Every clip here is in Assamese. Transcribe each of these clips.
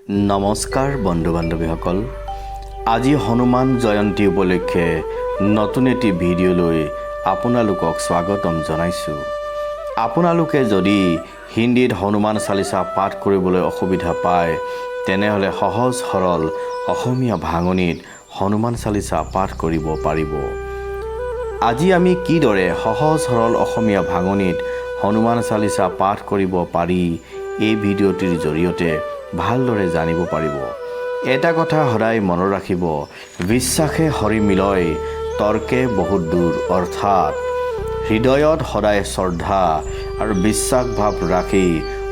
নমস্কাৰ বন্ধু বান্ধৱীসকল, আজি হনুমান জয়ন্তী উপলক্ষে নতুন এটি ভিডিঅ'লৈ আপোনালোকক স্বাগতম জনাইছোঁ। আপোনালোকে যদি হিন্দীত হনুমান চালিচা পাঠ কৰিবলৈ অসুবিধা পায়, তেনেহ'লে সহজ সৰল অসমীয়া ভাঙনিত হনুমান চালিচা পাঠ কৰিব পাৰিব। আজি আমি কিদৰে সহজ সৰল অসমীয়া ভাঙনিত হনুমান চালিচা পাঠ কৰিব পাৰি, এই ভিডিঅ'টিৰ জৰিয়তে ভালদৰে জানিব পাৰিব। এটা কথা সদায় মনত ৰাখিব, বিশ্বাসে হৰি মিলয়, তৰ্কে বহুত দূৰ। অৰ্থাৎ হৃদয়ত সদায় শ্ৰদ্ধা আৰু বিশ্বাস ভাৱ ৰাখি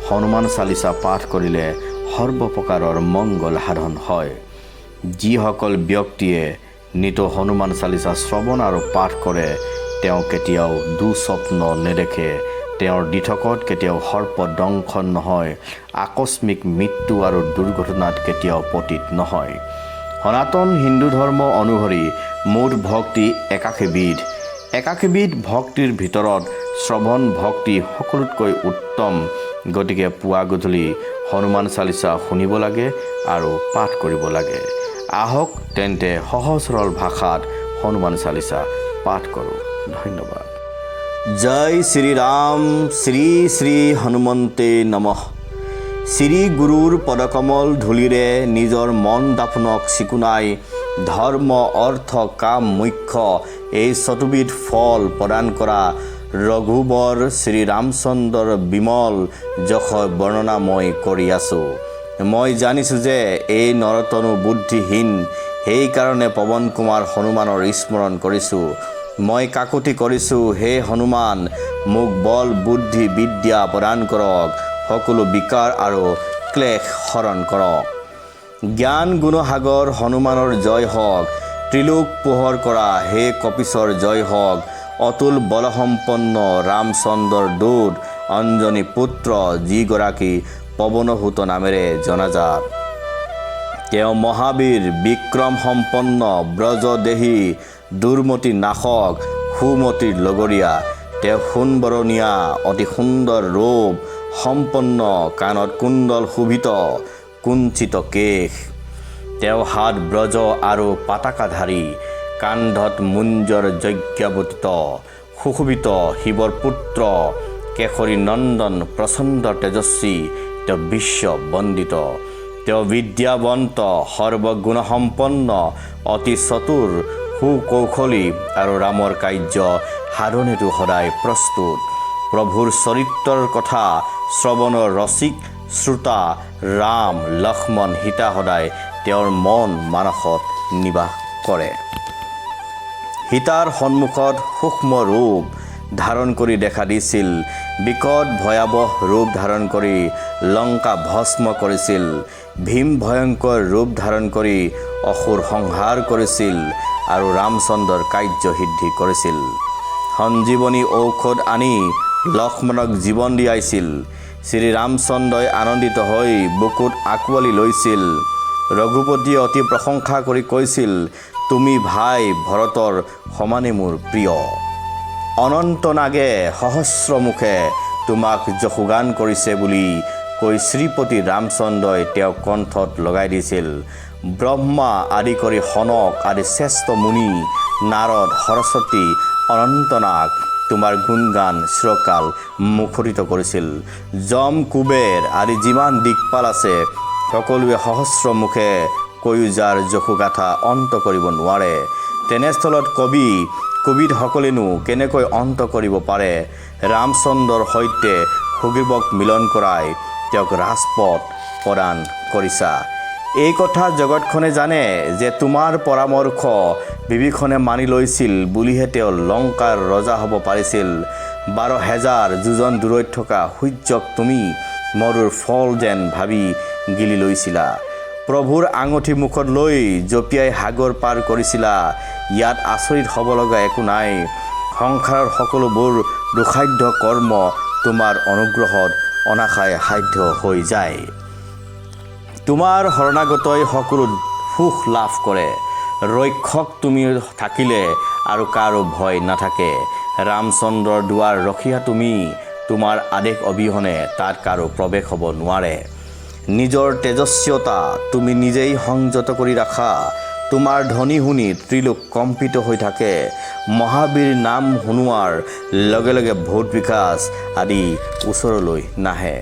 হনুমান চালিচা পাঠ কৰিলে সৰ্বপ্ৰকাৰৰ মংগল সাধন হয়। যিসকল ব্যক্তিয়ে নিত হনুমান চালিচা শ্ৰৱণ আৰু পাঠ কৰে, তেওঁ কেতিয়াও দুঃস্বপ্ন নেদেখে, তেওঁৰ দিঠকত কেতিয়াও সৰ্পদংশন নহয়, আকস্মিক মৃত্যু আৰু দুৰ্ঘটনাত কেতিয়াও পতিত নহয়। সনাতন হিন্দু ধৰ্ম অনুসৰি মুঠ ভক্তি ৮১বিধ। ৮১বিধ ভক্তিৰ ভিতৰত শ্ৰৱণ ভক্তি সকলোতকৈ উত্তম। গতিকে পুৱা গধূলি হনুমান চালিচা শুনিব লাগে আৰু পাঠ কৰিব লাগে। আহক তেন্তে সহজ সৰল ভাষাত হনুমান চালিচা পাঠ কৰোঁ। ধন্যবাদ। জয় শ্ৰীৰাম, শ্ৰী শ্ৰী হনুমন্তে নমঃ। শ্ৰী গুৰুৰ পদকমল ধূলিৰে নিজৰ মন দাপোনক চিকুণাই ধৰ্ম অৰ্থ কাম মুখ্য এই চতুবিধ ফল প্ৰদান কৰা ৰঘুবৰ শ্ৰীৰামচন্দ্ৰৰ বিমল যশ বৰ্ণনা মই কৰি আছোঁ। মই জানিছোঁ যে এই নৰতনু বুদ্ধিহীন, সেইকাৰণে পৱন কুমাৰ হনুমানৰ স্মৰণ কৰিছোঁ। মই কাকুতি কৰিছোঁ, হে হনুমান, মোক বল বুদ্ধি বিদ্যা প্ৰদান কৰক, সকলো বিকাৰ আৰু ক্লেশ হৰণ কৰক। জ্ঞান গুণসাগৰ হনুমানৰ জয় হওক, ত্ৰিলোক পোহৰ কৰা হে কপিছৰ জয় হওক। অতুল বলসম্পন্ন ৰামচন্দ্ৰৰ দূত অঞ্জনী পুত্ৰ, যিগৰাকী পৱনসুত নামেৰে জনাজাত। তেওঁ মহাবীৰ বিক্ৰম সম্পন্ন, ব্ৰজদেহী, দুৰ্মতি নাশক, সুমতিৰ লগৰীয়া। তেওঁ সোণবৰণীয়া, অতি সুন্দৰ ৰূপ সম্পন্ন, কাণত কুণ্ডল শোভিত, কুঞ্চিত কেশ। তেওঁ হাত ব্ৰজ আৰু পতাকাধাৰী, কান্ধত মুঞ্জৰ যজ্ঞাৱতীত, সুশোভিত শিৱৰ পুত্ৰ, কেশৰী নন্দন, প্ৰচণ্ড তেজস্বী। তেওঁ বিশ্ব বন্দিত। তেওঁ বিদ্যাৱন্ত, সৰ্বগুণসম্পন্ন, অতি চতুৰ, সুকৌশলী আৰু ৰামৰ কাৰ্য সাধনেতো সদায় প্ৰস্তুত। প্ৰভুৰ চৰিত্ৰৰ কথা শ্ৰৱণৰ ৰসিক শ্ৰোতা ৰাম, লক্ষ্মণ, সীতা সদায় তেওঁৰ মন মানসত নিবাস কৰে। সীতাৰ সন্মুখত সূক্ষ্ম ৰূপ ধাৰণ কৰি দেখা দিছিল, বিকট ভয়াৱহ ৰূপ ধাৰণ কৰি লংকা ভস্ম কৰিছিল, ভীম ভয়ংকৰ ৰূপ ধাৰণ কৰি অসুৰ সংহাৰ কৰিছিল আৰু ৰামচন্দ্ৰৰ কাৰ্য সিদ্ধি কৰিছিল। সঞ্জীৱনী ঔষধ আনি লক্ষ্মণক জীৱন দিয়াইছিল। শ্ৰীৰামচন্দ্ৰই আনন্দিত হৈ বুকুত আঁকোৱালি লৈছিল। ৰঘুপতিয়ে অতি প্ৰশংসা কৰি কৈছিল, তুমি ভাই ভৰতৰ সমানে মোৰ প্ৰিয়। অনন্ত নাগে সহস্ৰ মুখে তোমাক যশোগান কৰিছে বুলি কৈ শ্ৰীপতি ৰামচন্দ্ৰই তেওঁক কণ্ঠত লগাই দিছিল। ব্ৰহ্মা আদি কৰি সনক আদি শ্ৰেষ্ঠ মুনি, নাৰদ, সৰস্বতী, অনন্তনাগ তোমাৰ গুণগান চিৰকাল মুখৰিত কৰিছিল। যম, কুবেৰ আদি যিমান দিকপাল আছে, সকলোৱে সহস্ৰ মুখে কৈও যাৰ যশোগাথা অন্ত কৰিব নোৱাৰে। তেনেস্থলত কবিসকলেনো কেনেকৈ অন্ত কৰিব পাৰে? ৰামচন্দ্ৰৰ সৈতে সুগ্ৰীৱক মিলন কৰাই তেওঁক ৰাজপথ প্ৰদান কৰিছা। এই কথা জগতখনে জানে যে তোমাৰ পৰামৰ্শ বিভীষণে মানি লৈছিল বুলিহে তেওঁ লংকাৰ ৰজা হ'ব পাৰিছিল। ১২,০০০ যোজন দূৰৈত থকা সূৰ্যক তুমি মৰুৰ ফল যেন ভাবি গিলি লৈছিলা। প্ৰভুৰ আঙুঠি মুখত লৈ জঁপিয়াই সাগৰ পাৰ কৰিছিলা। ইয়াত আচৰিত হ'ব লগা একো নাই। সংসাৰৰ সকলোবোৰ দুঃসাধ্য কৰ্ম তোমাৰ অনুগ্ৰহত অনাশাই সাধ্য হৈ যায়। তোমাৰ শৰণাগতই সকলো সুখ লাভ কৰে। ৰক্ষক তুমি থাকিলে আৰু কাৰো ভয় নাথাকে। ৰামচন্দ্ৰৰ দুৱাৰ ৰখীয়া তুমি, তোমাৰ আদেশ অবিহনে তাত কাৰো প্ৰৱেশ হ'ব নোৱাৰে। নিজৰ তেজস্বতা তুমি নিজেই সংযত কৰি ৰাখা। তোমাৰ ধ্বনি শুনি ত্ৰিলোক কম্পিত হৈ থাকে। মহাবীৰ নাম শুনোৱাৰ লগে লগে ভূত পিশাচ আদি ওচৰলৈ নাহে।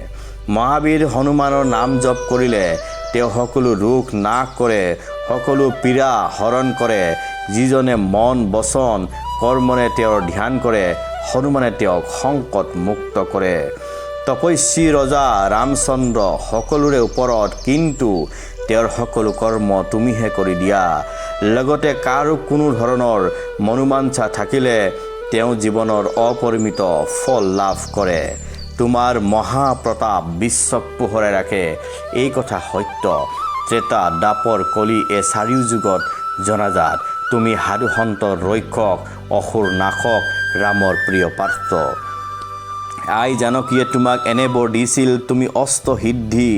মহাবীৰ হনুমানৰ নাম জপ কৰিলে তেওঁ সকলো ৰোগ নাশ কৰে, সকলো পীড়া হৰণ কৰে। যিজনে মন বচন কৰ্মৰে তেওঁৰ ধ্যান কৰে, হনুমানে তেওঁক সংকট মুক্ত কৰে। তপস্বী ৰজা ৰামচন্দ্ৰ সকলোৰে ওপৰত, কিন্তু তেওঁৰ সকলো কৰ্ম তুমিহে কৰি দিয়া। লগতে কাৰো কোনো ধৰণৰ মনোবাঞ্ছা থাকিলে তেওঁ জীৱনৰ অপৰিমিত ফল লাভ কৰে। তোমাৰ মহাপ্ৰতাপ বিশ্বক পোহৰাই ৰাখে, এই কথা সত্য। ত্ৰেতা দাপৰ কলি এই চাৰিও যুগত জনাজাত। তুমি সাধু সন্তৰ ৰক্ষক, অসুৰ নাশক, ৰামৰ প্ৰিয় পাত্ৰ। আই জানকীয়ে তোমাক এনে বৰ দিছিল, তুমি অষ্টসিদ্ধি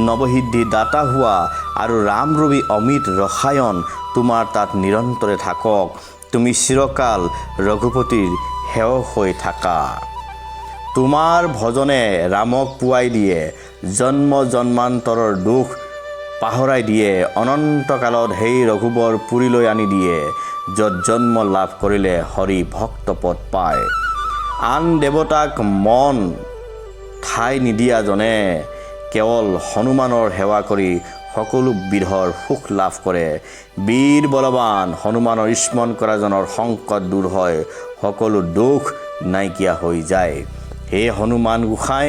নৱসিদ্ধি দাতা হোৱা, আৰু ৰামৰূপী অমিত ৰসায়ন তোমাৰ তাত নিৰন্তৰে থাকক। তুমি চিৰকাল ৰঘুপতিৰ সেৱক হৈ থাকা। তোমাৰ ভজনে ৰামক পোৱাই দিয়ে, জন্ম জন্মান্তৰৰ দুখ পাহৰাই দিয়ে। অনন্তকালত সেই ৰঘুবৰ পুৰীলৈ আনি দিয়ে, য'ত জন্ম লাভ কৰিলে হৰি ভক্তপদ পায়। আন দেৱতাক মন ঠাই নিদিয়াজনে কেৱল হনুমানৰ সেৱা কৰি সকলো বিধৰ সুখ লাভ কৰে। বীৰ বলৱান হনুমানৰ স্মৰণ কৰাজনৰ সংকট দূৰ হয়, সকলো দুখ নাইকিয়া হৈ যায়। হে হনুমান গোসাঁই,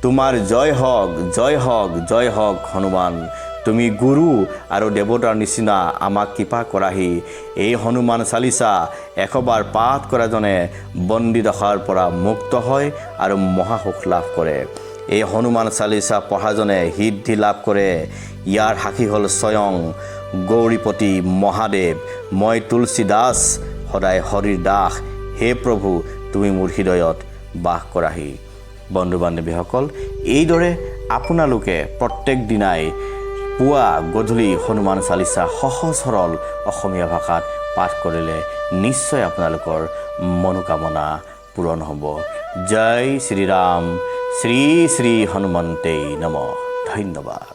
তোমাৰ জয় হওক, জয় হওক, জয় হওক হনুমান। তুমি গুৰু আৰু দেৱতাৰ নিচিনা আমাক কৃপা কৰাহি। এই হনুমান চালিচা 100 বাৰ পাঠ কৰাজনে বন্দী দশাৰ পৰা মুক্ত হয় আৰু মহাসুখ লাভ কৰে। এই হনুমান চালিচা পঢ়াজনে সিদ্ধি লাভ কৰে। ইয়াৰ সাক্ষী হ'ল স্বয়ং গৌৰীপতি মহাদেৱ। মই তুলসী দাস, সদায় হৰিৰ দাস। হে প্ৰভু, তুমি মোৰ হৃদয়ত বাস কৰাহি। বন্ধু বান্ধৱীসকল, এইদৰে আপোনালোকে প্ৰত্যেক দিনাই পুৱা গধূলি হনুমান চালিচা সহজ সৰল অসমীয়া ভাষাত পাঠ কৰিলে নিশ্চয় আপোনালোকৰ মনোকামনা পূৰণ হ'ব। জয় শ্ৰীৰাম, শ্ৰী শ্ৰী হনুমন্তে নমঃ। ধন্যবাদ।